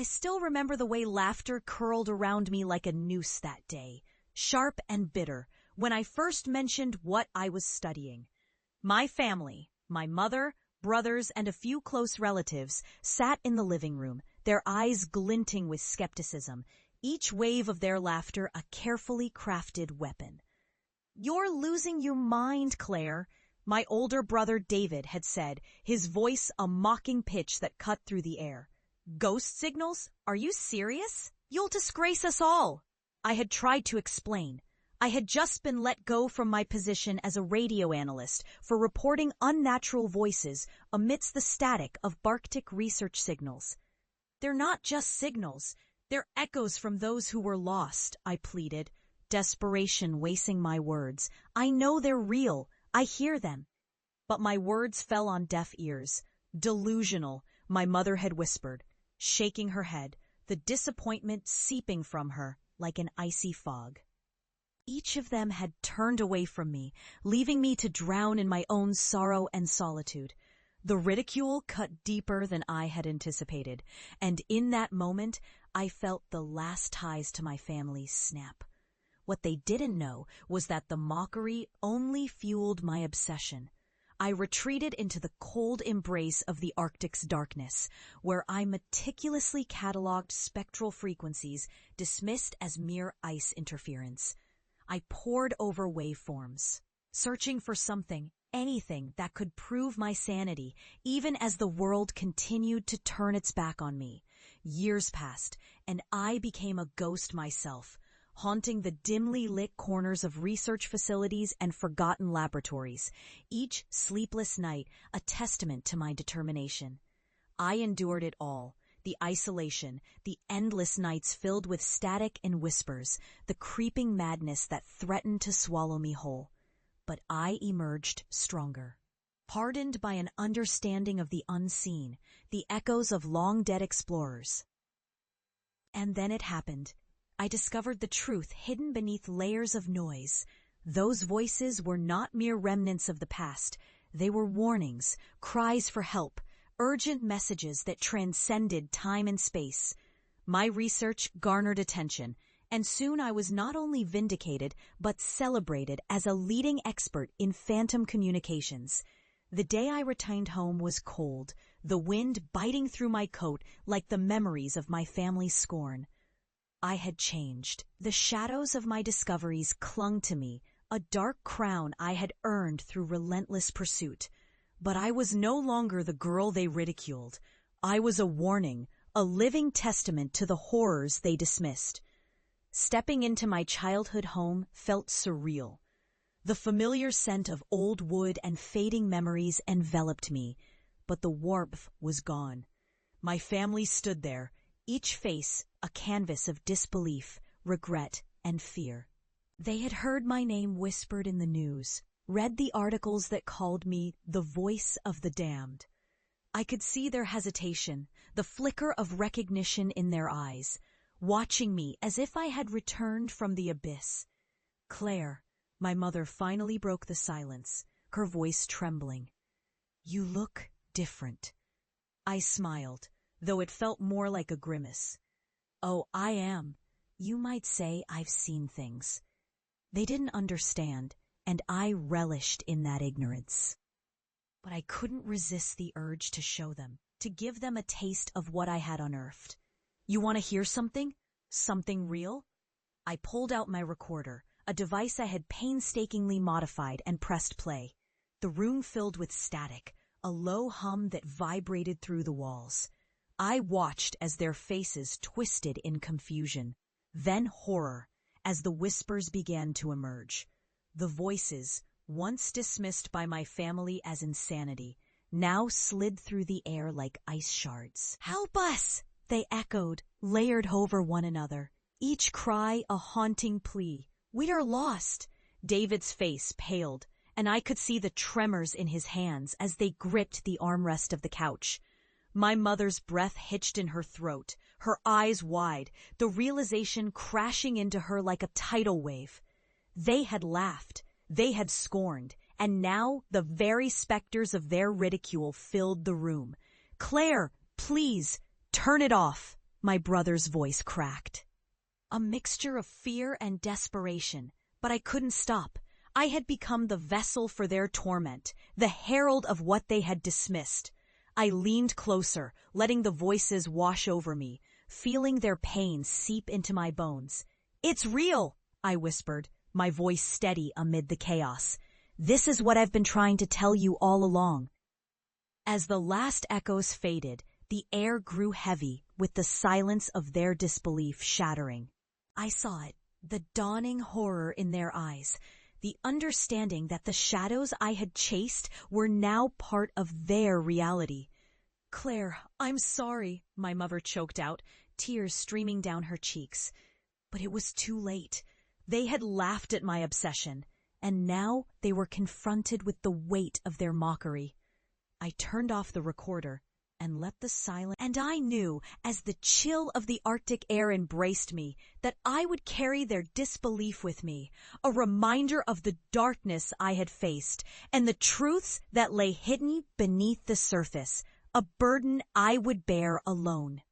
I still remember the way laughter curled around me like a noose that day, sharp and bitter, when I first mentioned what I was studying. My family, my mother, brothers, and a few close relatives sat in the living room, their eyes glinting with skepticism, each wave of their laughter a carefully crafted weapon. "You're losing your mind, Claire," my older brother David had said, his voice a mocking pitch that cut through the air. "Ghost signals? Are you serious? You'll disgrace us all." I had tried to explain. I had just been let go from my position as a radio analyst for reporting unnatural voices amidst the static of Barctic research signals. "They're not just signals. They're echoes from those who were lost," I pleaded, desperation wasting my words. "I know they're real. I hear them." But my words fell on deaf ears. "Delusional," my mother had whispered, shaking her head, the disappointment seeping from her like an icy fog. Each of them had turned away from me, leaving me to drown in my own sorrow and solitude. The ridicule cut deeper than I had anticipated, and in that moment I felt the last ties to my family snap. What they didn't know was that the mockery only fueled my obsession. I retreated into the cold embrace of the Arctic's darkness, where I meticulously cataloged spectral frequencies dismissed as mere ice interference. I pored over waveforms, searching for something, anything that could prove my sanity, even as the world continued to turn its back on me. Years passed, and I became a ghost myself, haunting the dimly lit corners of research facilities and forgotten laboratories, each sleepless night a testament to my determination. I endured it all. The isolation, the endless nights filled with static and whispers, the creeping madness that threatened to swallow me whole. But I emerged stronger. Hardened by an understanding of the unseen, the echoes of long-dead explorers. And then it happened. I discovered the truth hidden beneath layers of noise. Those voices were not mere remnants of the past. They were warnings, cries for help, urgent messages that transcended time and space. My research garnered attention, and soon I was not only vindicated, but celebrated as a leading expert in phantom communications. The day I returned home was cold, the wind biting through my coat like the memories of my family's scorn. I had changed. The shadows of my discoveries clung to me, a dark crown I had earned through relentless pursuit. But I was no longer the girl they ridiculed. I was a warning, a living testament to the horrors they dismissed. Stepping into my childhood home felt surreal. The familiar scent of old wood and fading memories enveloped me, but the warmth was gone. My family stood there, each face a canvas of disbelief, regret, and fear. They had heard my name whispered in the news, read the articles that called me the voice of the damned. I could see their hesitation, the flicker of recognition in their eyes, watching me as if I had returned from the abyss. "Claire," my mother finally broke the silence, her voice trembling. "You look different." I smiled, though it felt more like a grimace. "Oh, I am. You might say I've seen things." They didn't understand, and I relished in that ignorance. But I couldn't resist the urge to show them, to give them a taste of what I had unearthed. "You want to hear something? Something real?" I pulled out my recorder, a device I had painstakingly modified, and pressed play. The room filled with static, a low hum that vibrated through the walls. I watched as their faces twisted in confusion, then horror, as the whispers began to emerge. The voices, once dismissed by my family as insanity, now slid through the air like ice shards. "Help us!" they echoed, layered over one another, each cry a haunting plea. "We are lost!" David's face paled, and I could see the tremors in his hands as they gripped the armrest of the couch. My mother's breath hitched in her throat, her eyes wide, the realization crashing into her like a tidal wave. They had laughed, they had scorned, and now the very specters of their ridicule filled the room. "Claire, please, turn it off." My brother's voice cracked. A mixture of fear and desperation, but I couldn't stop. I had become the vessel for their torment, the herald of what they had dismissed. I leaned closer, letting the voices wash over me, feeling their pain seep into my bones. "It's real," I whispered, my voice steady amid the chaos. "This is what I've been trying to tell you all along." As the last echoes faded, the air grew heavy with the silence of their disbelief shattering. I saw it, the dawning horror in their eyes, the understanding that the shadows I had chased were now part of their reality. "Claire, I'm sorry," my mother choked out, tears streaming down her cheeks. But it was too late. They had laughed at my obsession, and now they were confronted with the weight of their mockery. I turned off the recorder and let the silence, and I knew, as the chill of the Arctic air embraced me, that I would carry their disbelief with me, a reminder of the darkness I had faced and the truths that lay hidden beneath the surface, a burden I would bear alone.